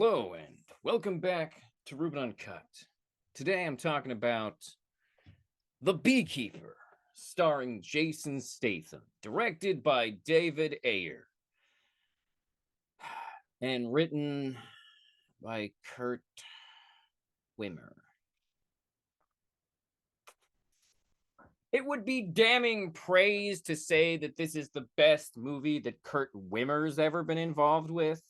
Hello and welcome back to Ruben Uncut. Today I'm talking about The Beekeeper, starring Jason Statham, directed by David Ayer, and written by Kurt Wimmer. It would be damning praise to say that this is the best movie that Kurt Wimmer's ever been involved with.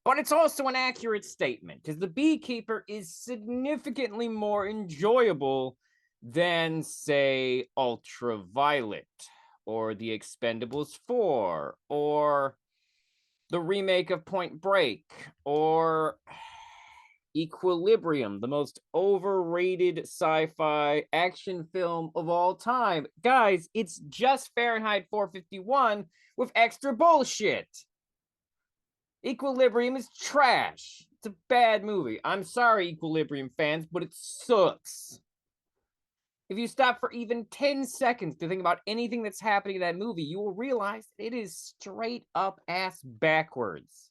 But it's also an accurate statement, because The Beekeeper is significantly more enjoyable than, say, Ultraviolet, or The Expendables 4, or the remake of Point Break, or Equilibrium, the most overrated sci-fi action film of all time. Guys, it's just Fahrenheit 451 with extra bullshit. Equilibrium is trash. It's a bad movie. I'm sorry, Equilibrium fans, but it sucks. If you stop for even 10 seconds to think about anything that's happening in that movie, you will realize it is straight up ass backwards.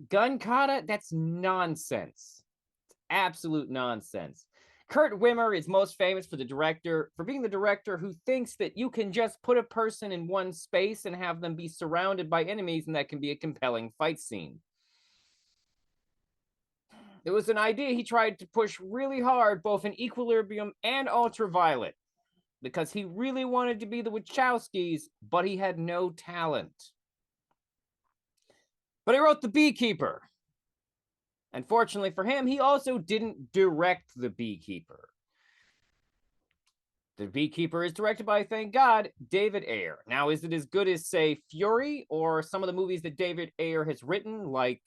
Gun kata, that's nonsense. It's absolute nonsense. Kurt Wimmer is most famous for being the director who thinks that you can just put a person in one space and have them be surrounded by enemies, and that can be a compelling fight scene. It was an idea he tried to push really hard, both in Equilibrium and Ultraviolet, because he really wanted to be the Wachowskis, but he had no talent. But he wrote The Beekeeper. Unfortunately for him, he also didn't direct The Beekeeper. The Beekeeper is directed by, thank God, David Ayer. Now, is it as good as, say, Fury, or some of the movies that David Ayer has written, like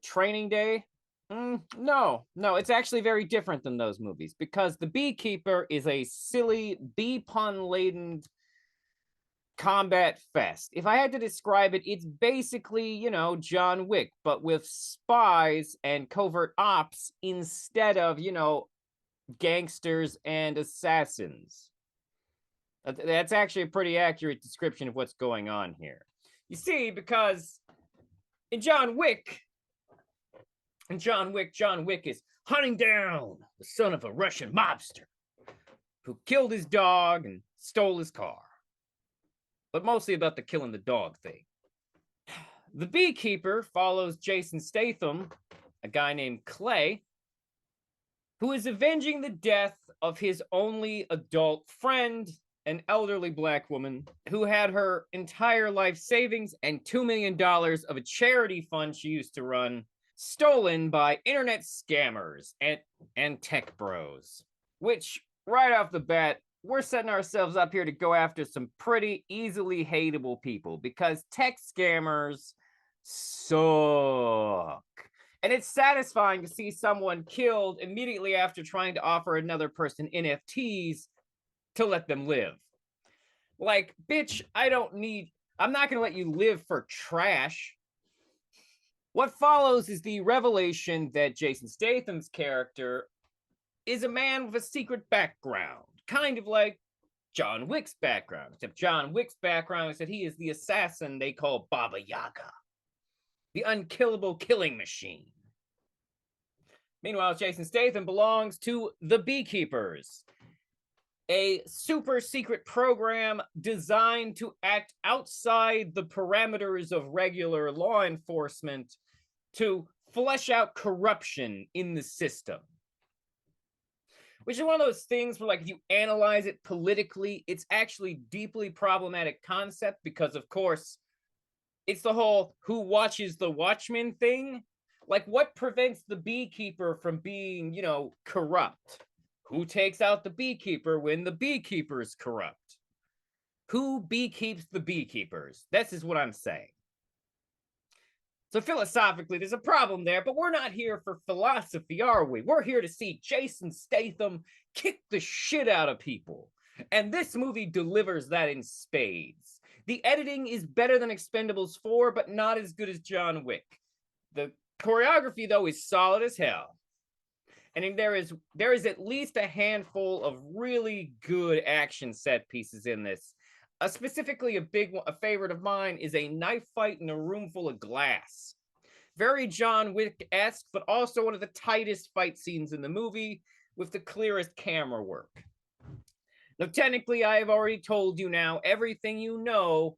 Training Day? No, it's actually very different than those movies, because The Beekeeper is a silly, bee pun-laden combat fest. If I had to describe it, it's basically, John Wick, but with spies and covert ops instead of, gangsters and assassins. That's actually a pretty accurate description of what's going on here. You see, because in John Wick is hunting down the son of a Russian mobster who killed his dog and stole his car. But mostly about the killing the dog thing. The Beekeeper follows Jason Statham, a guy named Clay, who is avenging the death of his only adult friend, an elderly black woman who had her entire life savings and $2 million of a charity fund she used to run stolen by internet scammers and tech bros. Which, right off the bat, we're setting ourselves up here to go after some pretty easily hateable people, because tech scammers suck. And it's satisfying to see someone killed immediately after trying to offer another person NFTs to let them live. Like, bitch, I'm not going to let you live for trash. What follows is the revelation that Jason Statham's character is a man with a secret background, kind of like John Wick's background, except John Wick's background is that he is the assassin they call Baba Yaga, the unkillable killing machine. Meanwhile, Jason Statham belongs to the Beekeepers, a super secret program designed to act outside the parameters of regular law enforcement to flesh out corruption in the system. Which is one of those things where, if you analyze it politically, it's actually deeply problematic concept, because, of course, it's the whole who watches the Watchmen thing. What prevents the Beekeeper from being, corrupt? Who takes out the Beekeeper when the Beekeeper is corrupt? Who beekeeps the Beekeepers? This is what I'm saying. So philosophically, there's a problem there, but we're not here for philosophy, are we? We're here to see Jason Statham kick the shit out of people. And this movie delivers that in spades. The editing is better than Expendables 4, but not as good as John Wick. The choreography, though, is solid as hell. And there is at least a handful of really good action set pieces in this. Specifically, a favorite of mine is a knife fight in a room full of glass. Very John Wick-esque, but also one of the tightest fight scenes in the movie with the clearest camera work. Now, technically, I have already told you now everything you know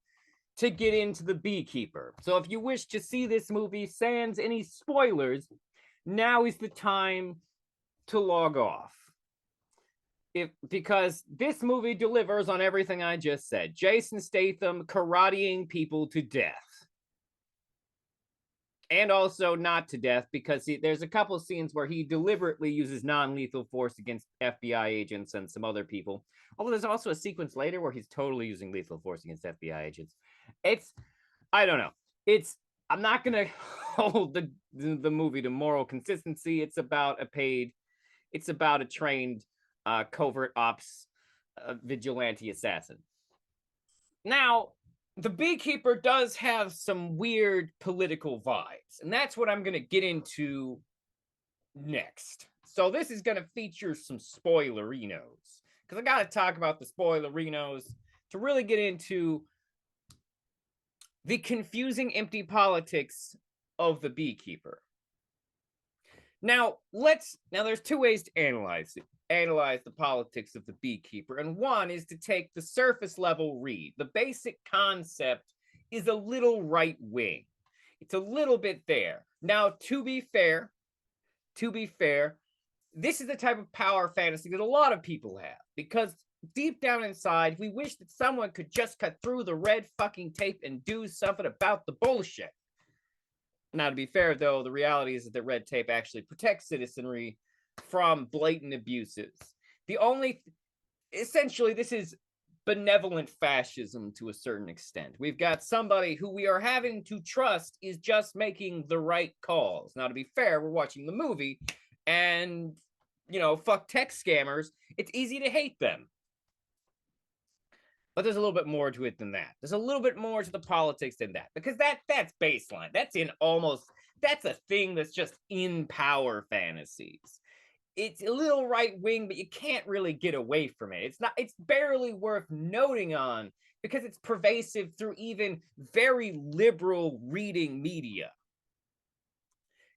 to get into The Beekeeper. So if you wish to see this movie sans any spoilers, now is the time to log off. Because this movie delivers on everything I just said. Jason Statham karateing people to death. And also not to death, because there's a couple scenes where he deliberately uses non-lethal force against FBI agents and some other people. Although there's also a sequence later where he's totally using lethal force against FBI agents. I don't know. I'm not going to hold the movie to moral consistency. It's about a trained covert ops vigilante assassin. Now, The Beekeeper does have some weird political vibes, and that's what I'm going to get into next. So this is going to feature some spoilerinos, because I got to talk about the spoilerinos to really get into the confusing, empty politics of The Beekeeper. Now, there's two ways to analyze the politics of The Beekeeper, and one is to take the surface level read. The basic concept is a little right wing. It's a little bit there. Now, to be fair, this is the type of power fantasy that a lot of people have, because deep down inside, we wish that someone could just cut through the red fucking tape and do something about the bullshit. Now, to be fair, though, the reality is that the red tape actually protects citizenry from blatant abuses. Essentially, this is benevolent fascism to a certain extent. We've got somebody who we are having to trust is just making the right calls. Now, to be fair, we're watching the movie, and, fuck tech scammers, it's easy to hate them. But there's a little bit more to it than that. There's a little bit more to the politics than that, because that's baseline. That's a thing that's just in power fantasies. It's a little right wing, but you can't really get away from it. It's barely worth noting on, because it's pervasive through even very liberal reading media.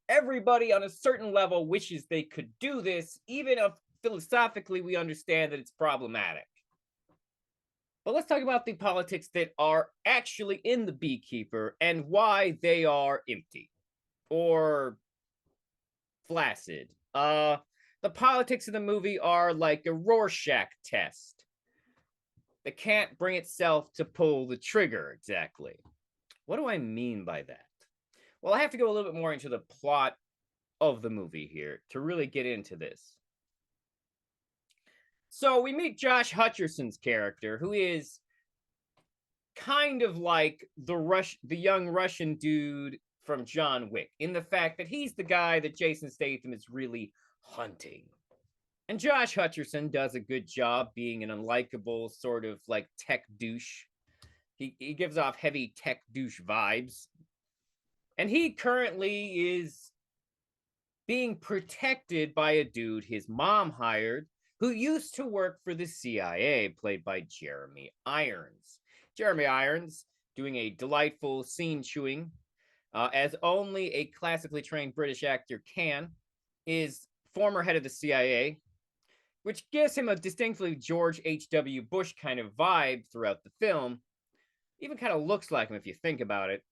Everybody on a certain level wishes they could do this, even if philosophically we understand that it's problematic. But let's talk about the politics that are actually in The Beekeeper and why they are empty or flaccid. The politics of the movie are like a Rorschach test that can't bring itself to pull the trigger exactly. What do I mean by that? Well, I have to go a little bit more into the plot of the movie here to really get into this. So we meet Josh Hutcherson's character, who is kind of like the young Russian dude from John Wick, in the fact that he's the guy that Jason Statham is really hunting. And Josh Hutcherson does a good job being an unlikable sort of like tech douche. He gives off heavy tech douche vibes. And he currently is being protected by a dude his mom hired, who used to work for the CIA, played by Jeremy Irons. Jeremy Irons, doing a delightful scene chewing, as only a classically trained British actor can, is former head of the CIA, which gives him a distinctly George H.W. Bush kind of vibe throughout the film. Even kind of looks like him if you think about it.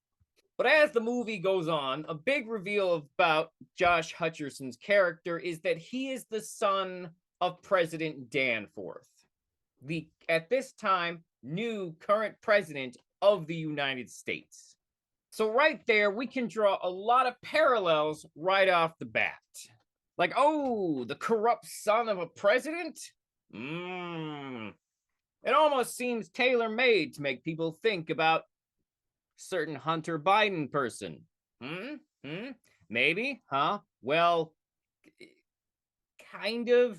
But as the movie goes on, a big reveal about Josh Hutcherson's character is that he is the son of President Danforth, the, at this time, new current president of the United States. So right there, we can draw a lot of parallels right off the bat. Like, oh, the corrupt son of a president? It almost seems tailor-made to make people think about certain Hunter Biden person. Maybe, huh? Well, kind of,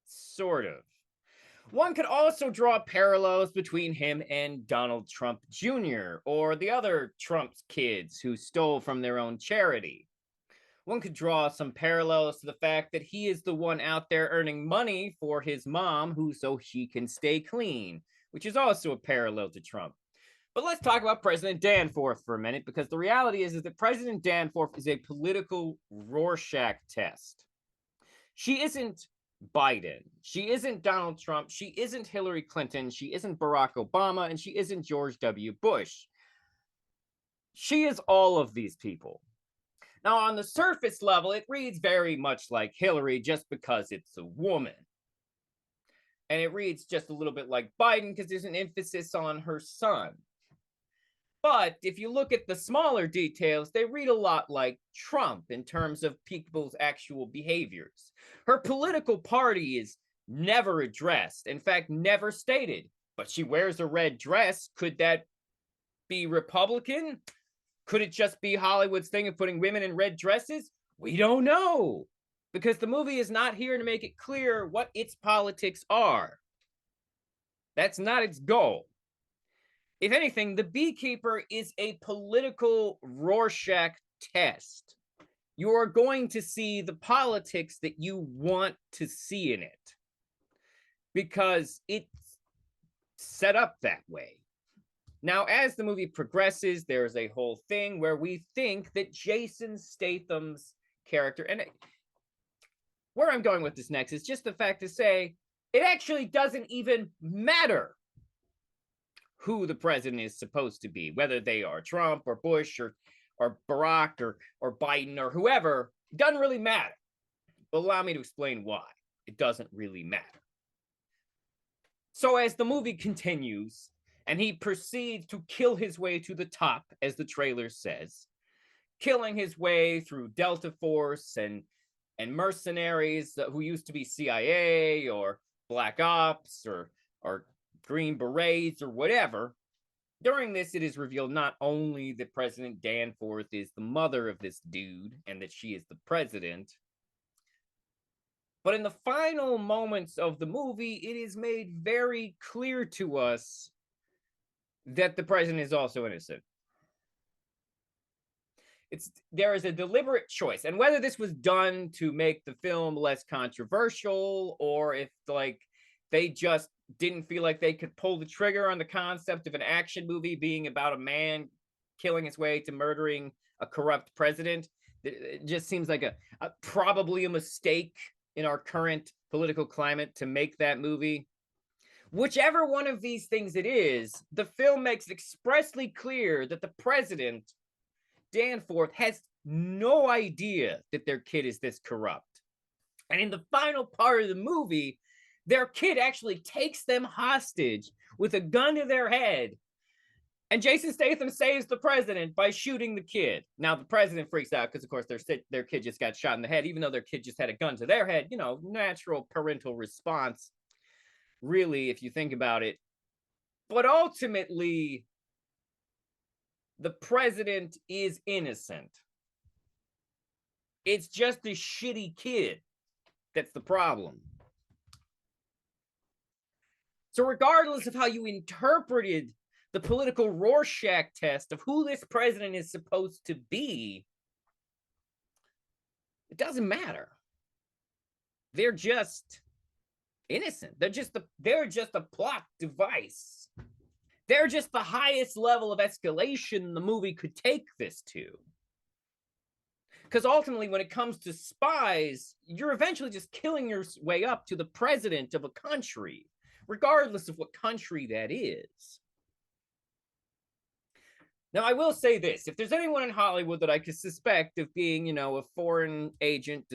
sort of. One could also draw parallels between him and Donald Trump Jr., or the other Trump's kids who stole from their own charity. One could draw some parallels to the fact that he is the one out there earning money for his mom, so she can stay clean, which is also a parallel to Trump. But let's talk about President Danforth for a minute, because the reality is that President Danforth is a political Rorschach test. She isn't Biden. She isn't Donald Trump. She isn't Hillary Clinton. She isn't Barack Obama. And she isn't George W. Bush. She is all of these people. Now, on the surface level, it reads very much like Hillary just because it's a woman. And it reads just a little bit like Biden because there's an emphasis on her son. But if you look at the smaller details, they read a lot like Trump in terms of people's actual behaviors. Her political party is never addressed, in fact, never stated. But she wears a red dress. Could that be Republican? Could it just be Hollywood's thing of putting women in red dresses? We don't know, because the movie is not here to make it clear what its politics are. That's not its goal. If anything, The Beekeeper is a political Rorschach test. You are going to see the politics that you want to see in it, because it's set up that way. Now, as the movie progresses, there's a whole thing where we think that Jason Statham's character, and where I'm going with this next is just the fact to say, it actually doesn't even matter who the president is supposed to be, whether they are Trump or Bush or Barack or Biden or whoever. It doesn't really matter. But allow me to explain why it doesn't really matter. So as the movie continues, and he proceeds to kill his way to the top, as the trailer says, killing his way through Delta Force and mercenaries who used to be CIA or Black Ops or Green Berets or whatever. During this, it is revealed not only that President Danforth is the mother of this dude and that she is the president, but in the final moments of the movie, it is made very clear to us that the president is also innocent. There is a deliberate choice, and whether this was done to make the film less controversial, or if they just didn't feel like they could pull the trigger on the concept of an action movie being about a man killing his way to murdering a corrupt president, it just seems like probably a mistake in our current political climate to make that movie. Whichever one of these things it is, the film makes it expressly clear that the president, Danforth, has no idea that their kid is this corrupt. And in the final part of the movie, their kid actually takes them hostage with a gun to their head. And Jason Statham saves the president by shooting the kid. Now, the president freaks out because, of course, their kid just got shot in the head, even though their kid just had a gun to their head. You know, natural parental response, really, if you think about it. But ultimately, the president is innocent. It's just a shitty kid that's the problem. So regardless of how you interpreted the political Rorschach test of who this president is supposed to be, it doesn't matter. They're just innocent. They're just a plot device. They're just the highest level of escalation the movie could take this to. Because ultimately, when it comes to spies, you're eventually just killing your way up to the president of a country, regardless of what country that is. Now, I will say this. If there's anyone in Hollywood that I could suspect of being, a foreign agent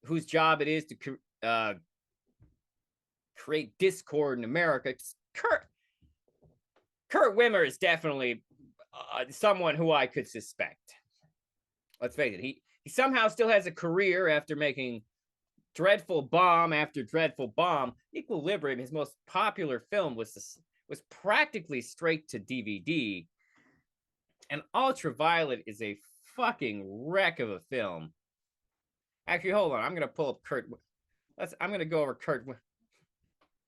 whose job it is to create discord in America, Kurt Wimmer is definitely someone who I could suspect. Let's face it. He somehow still has a career after making dreadful bomb after dreadful bomb. Equilibrium, his most popular film, was practically straight to DVD. And Ultraviolet is a fucking wreck of a film. Actually, hold on. I'm going to pull up I'm going to go over Kurt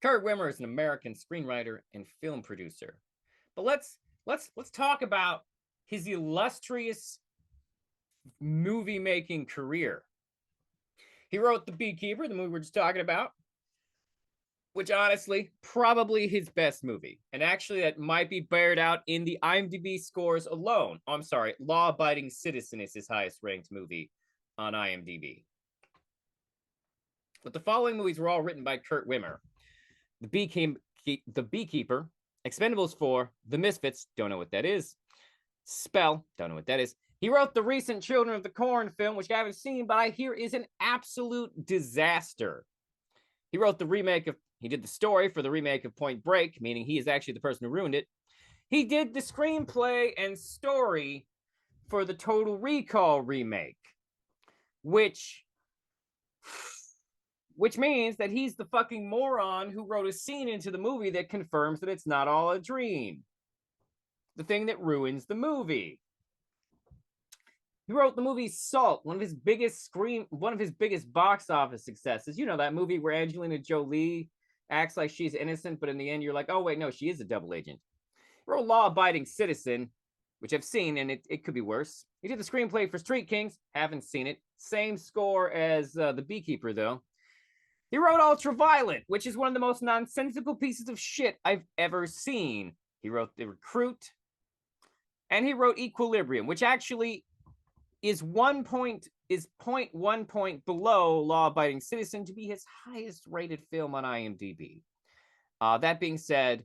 Wimmer is an American screenwriter and film producer. But let's talk about his illustrious movie-making career. He wrote The Beekeeper, the movie we're just talking about, which honestly, probably his best movie. And actually, that might be bared out in the IMDb scores alone. Oh, I'm sorry, Law Abiding Citizen is his highest ranked movie on IMDb. But the following movies were all written by Kurt Wimmer. The Beekeeper, Expendables 4, The Misfits, don't know what that is. Spell, don't know what that is. He wrote the recent Children of the Corn film, which I haven't seen, but I hear is an absolute disaster. He wrote the remake of, he did the story for the remake of Point Break, meaning he is actually the person who ruined it. He did the screenplay and story for the Total Recall remake, which means that he's the fucking moron who wrote a scene into the movie that confirms that it's not all a dream. The thing that ruins the movie. He wrote the movie Salt, one of his biggest box office successes. You know, that movie where Angelina Jolie acts like she's innocent, but in the end you're like, oh wait, no, she is a double agent. He wrote Law Abiding Citizen, which I've seen, and it could be worse. He did the screenplay for Street Kings, haven't seen it. Same score as The Beekeeper, though. He wrote Ultraviolet, which is one of the most nonsensical pieces of shit I've ever seen. He wrote The Recruit, and he wrote Equilibrium, which actually is 0.1 point below Law Abiding Citizen to be his highest rated film on IMDb. That being said,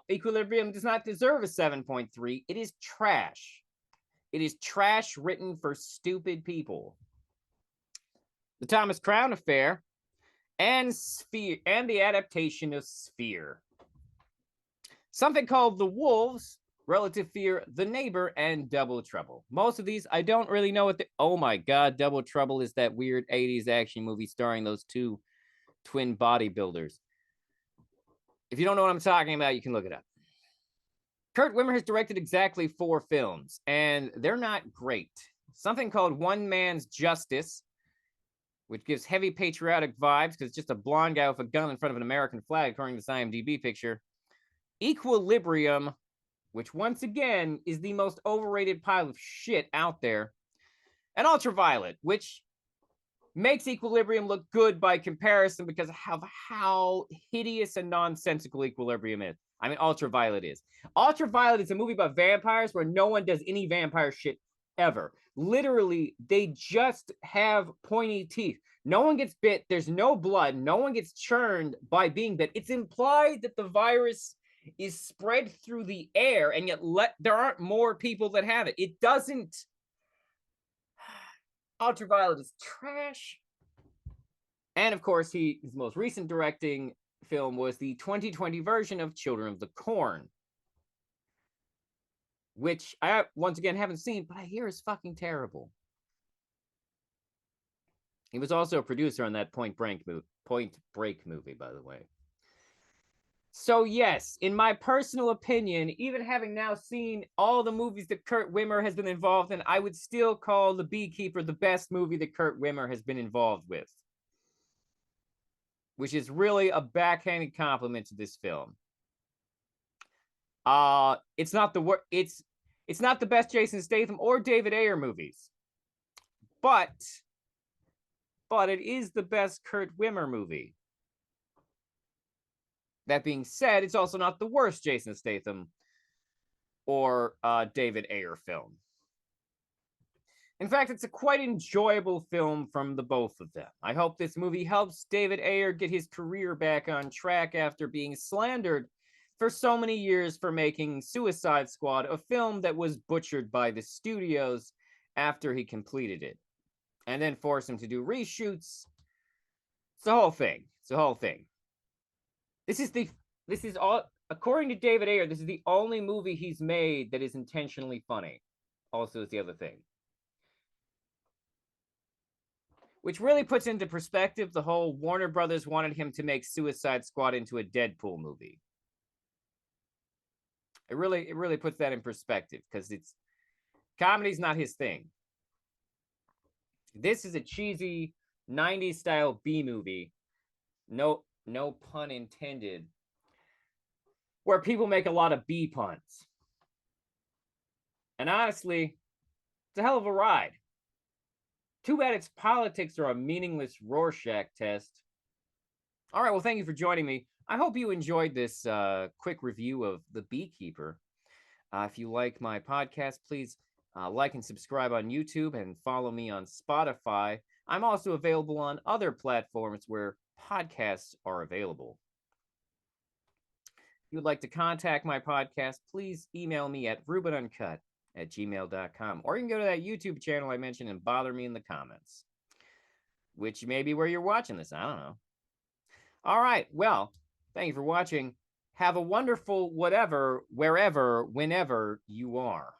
Equilibrium does not deserve a 7.3. It is trash. It is trash written for stupid people. The Thomas Crown Affair and Sphere, and the adaptation of Sphere. Something called The Wolves, Relative Fear, The Neighbor, and Double Trouble. Most of these, I don't really know what the... Oh my god, Double Trouble is that weird 80s action movie starring those two twin bodybuilders. If you don't know what I'm talking about, you can look it up. Kurt Wimmer has directed exactly 4 films, and they're not great. Something called One Man's Justice, which gives heavy patriotic vibes because it's just a blonde guy with a gun in front of an American flag, according to this IMDb picture. Equilibrium, which once again is the most overrated pile of shit out there. And Ultraviolet, which makes Equilibrium look good by comparison because of how hideous and nonsensical Equilibrium is. I mean, Ultraviolet is. Ultraviolet is a movie about vampires where no one does any vampire shit ever. Literally, they just have pointy teeth. No one gets bit. There's no blood. No one gets churned by being bit. It's implied that the virus is spread through the air, and yet there aren't more people that have it. It doesn't. Ultraviolet is trash. And of course, his most recent directing film was the 2020 version of Children of the Corn, which I once again haven't seen, but I hear is fucking terrible. He was also a producer on that Point Break movie, by the way. So yes, in my personal opinion, even having now seen all the movies that Kurt Wimmer has been involved in, I would still call The Beekeeper the best movie that Kurt Wimmer has been involved with, which is really a backhanded compliment to this film. It's not the best Jason Statham or David Ayer movies, but it is the best Kurt Wimmer movie. That being said, it's also not the worst Jason Statham or David Ayer film. In fact, it's a quite enjoyable film from the both of them. I hope this movie helps David Ayer get his career back on track after being slandered for so many years for making Suicide Squad, a film that was butchered by the studios after he completed it, and then forced him to do reshoots. It's the whole thing. It's the whole thing. This is all, according to David Ayer, this is the only movie he's made that is intentionally funny. Also is the other thing. Which really puts into perspective the whole Warner Brothers wanted him to make Suicide Squad into a Deadpool movie. It really puts that in perspective because comedy's not his thing. This is a cheesy 90s style B movie. No pun intended. Where people make a lot of B puns. And honestly, it's a hell of a ride. Too bad its politics are a meaningless Rorschach test. All right, well, thank you for joining me. I hope you enjoyed this quick review of The Beekeeper. If you like my podcast, please like and subscribe on YouTube and follow me on Spotify. I'm also available on other platforms where podcasts are available. If you would like to contact my podcast, please email me at rubenuncut@gmail.com. Or you can go to that YouTube channel I mentioned and bother me in the comments, which may be where you're watching this. I don't know. All right. Well, thank you for watching. Have a wonderful whatever, wherever, whenever you are.